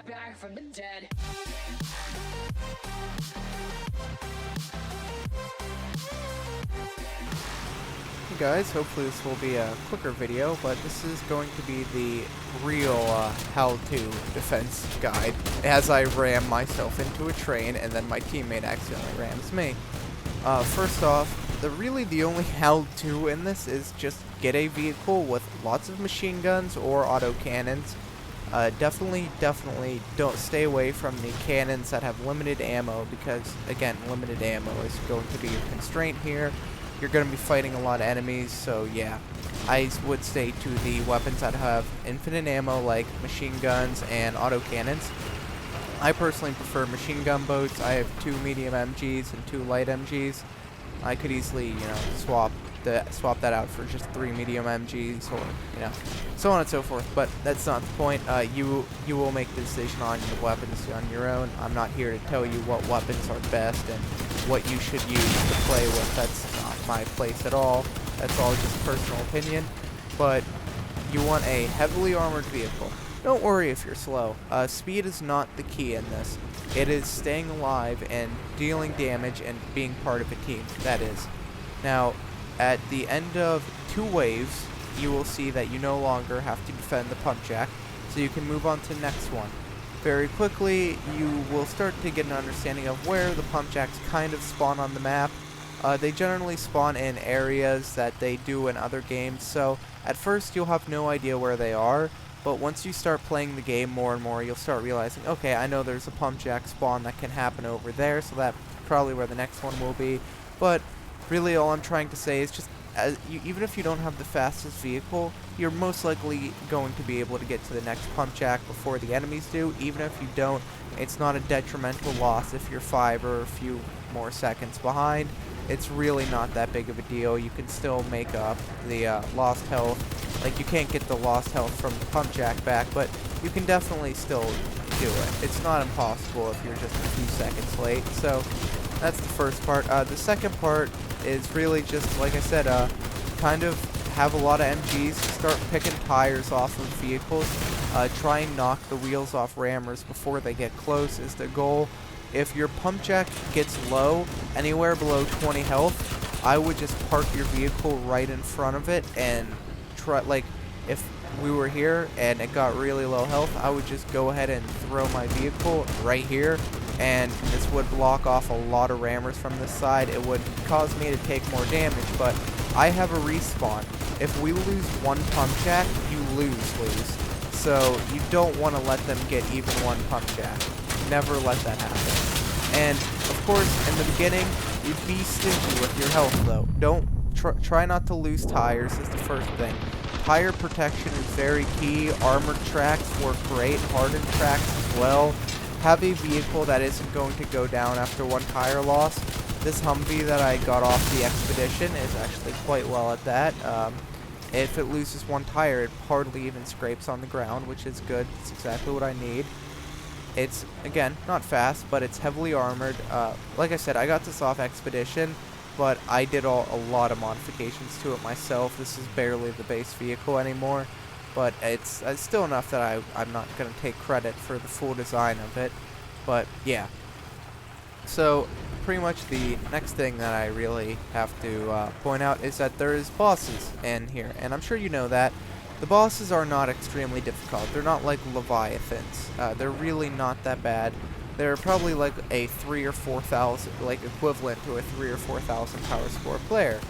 back from the dead. Hey guys, hopefully this will be a quicker video, but this is going to be the real how-to defense guide as I ram myself into a train and then my teammate accidentally rams me. First off, the only how-to in this is just get a vehicle with lots of machine guns or autocannons. Definitely don't stay away from the cannons that have limited ammo because, again, limited ammo is going to be your constraint here. You're going to be fighting a lot of enemies, so yeah. I would stay to the weapons that have infinite ammo like machine guns and autocannons. I personally prefer machine gun boats. I have 2 medium MGs and 2 light MGs. I could easily, swap that out for just 3 medium MGs or, so on and so forth. But that's not the point. You will make the decision on your weapons on your own. I'm not here to tell you what weapons are best and what you should use to play with. That's not my place at all. That's all just personal opinion. But you want a heavily armored vehicle. Don't worry if you're slow. Speed is not the key in this. It is staying alive and dealing damage and being part of a team. That is. Now, at the end of 2 waves, you will see that you no longer have to defend the pump jack, so you can move on to the next one. Very quickly, you will start to get an understanding of where the pump jacks kind of spawn on the map. They generally spawn in areas that they do in other games, so at first you'll have no idea where they are. But once you start playing the game more and more, you'll start realizing, okay, I know there's a pump jack spawn that can happen over there, so that's probably where the next one will be. But really all I'm trying to say is just, even if you don't have the fastest vehicle, you're most likely going to be able to get to the next pump jack before the enemies do. Even if you don't, it's not a detrimental loss if you're 5 or a few more seconds behind. It's really not that big of a deal. You can still make up the lost health. Like, you can't get the lost health from the pump jack back, but you can definitely still do it. It's not impossible if you're just a few seconds late. So that's the first part. The second part is really just, like I said, kind of have a lot of MGs, start picking tires off of vehicles, try and knock the wheels off rammers before they get close is the goal. If your pump jack gets low, anywhere below 20 health, I would just park your vehicle right in front of it and try, like, if we were here and it got really low health, I would just go ahead and throw my vehicle right here, and this would block off a lot of rammers from this side. It would cause me to take more damage, but I have a respawn. If we lose 1 pump jack, you lose. So you don't want to let them get even 1 pump jack. Never let that happen. And of course, in the beginning, you'd be stingy with your health though. Don't try not to lose tires is the first thing. Tire protection is very key. Armored tracks work great. Hardened tracks as well. Have a vehicle that isn't going to go down after 1 tire loss. This Humvee that I got off the expedition is actually quite well at that. If it loses 1 tire, it hardly even scrapes on the ground, which is good. It's exactly what I need. It's, again, not fast, but it's heavily armored. Like I said, I got this off expedition, but I did a lot of modifications to it myself. This is barely the base vehicle anymore, but it's still enough that I'm not going to take credit for the full design of it. But yeah. So pretty much the next thing that I really have to point out is that there is bosses in here, and I'm sure you know that. The bosses are not extremely difficult. They're not like Leviathans. They're really not that bad. They're probably like a 3,000 or 4,000, like equivalent to a 3,000 or 4,000 power score player.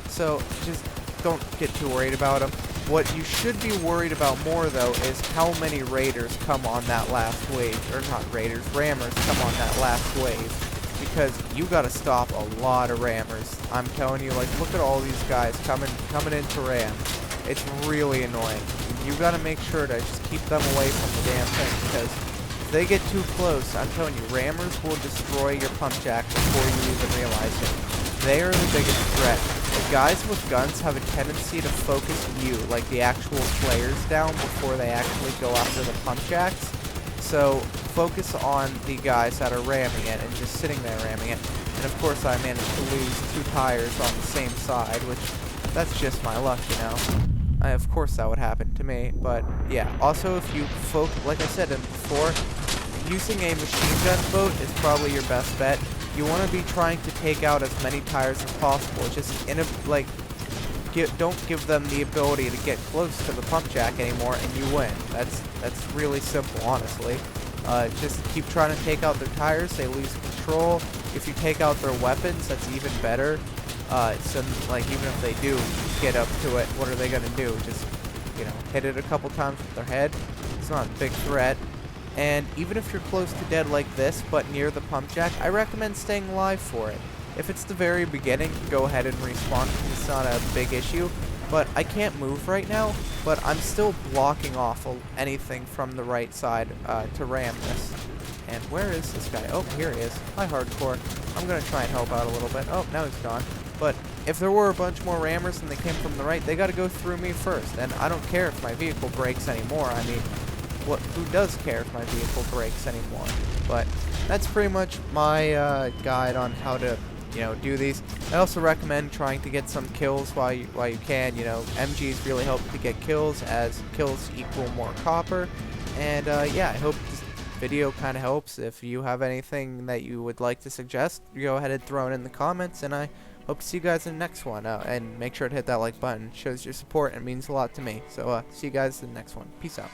So just don't get too worried about them. What you should be worried about more though is how many raiders come on that last wave, or not raiders, rammers come on that last wave, because you gotta stop a lot of rammers. I'm telling you, like, look at all these guys coming into ram. It's really annoying. You gotta make sure to just keep them away from the damn thing, because if they get too close, I'm telling you, rammers will destroy your pump jack before you even realize it. They are the biggest threat. The guys with guns have a tendency to focus you, like the actual players, down before they actually go after the pump jacks. So focus on the guys that are ramming it and just sitting there ramming it. And of course I managed to lose 2 tires on the same side, which that's just my luck, you know. Of course that would happen to me, but yeah. Also, if you like I said before, using a machine gun boat is probably your best bet. You want to be trying to take out as many tires as possible. Just don't give them the ability to get close to the pump jack anymore, and you win. That's really simple, honestly. Just keep trying to take out their tires. They lose control. If you take out their weapons, that's even better. So like even if they do get up to it, what are they gonna do? Just hit it a couple times with their head. It's not a big threat. And even if you're close to dead like this, but near the pump jack, I recommend staying alive for it. If it's the very beginning, go ahead and respawn. It's not a big issue. But I can't move right now, but I'm still blocking off anything from the right side to ram this. And where is this guy? Oh, here he is. Hi, Hardcore. I'm going to try and help out a little bit. Oh, now he's gone. But if there were a bunch more rammers and they came from the right, they got to go through me first. And I don't care if my vehicle breaks anymore. I mean, who does care if my vehicle breaks anymore? But that's pretty much my guide on how to do these. I also recommend trying to get some kills while you can. MGs really help to get kills, as kills equal more copper. And yeah, I hope this video kind of helps. If you have anything that you would like to suggest, go ahead and throw it in the comments, and I hope to see you guys in the next one. And make sure to hit that like button. It shows your support and means a lot to me. So see you guys in the next one. Peace out.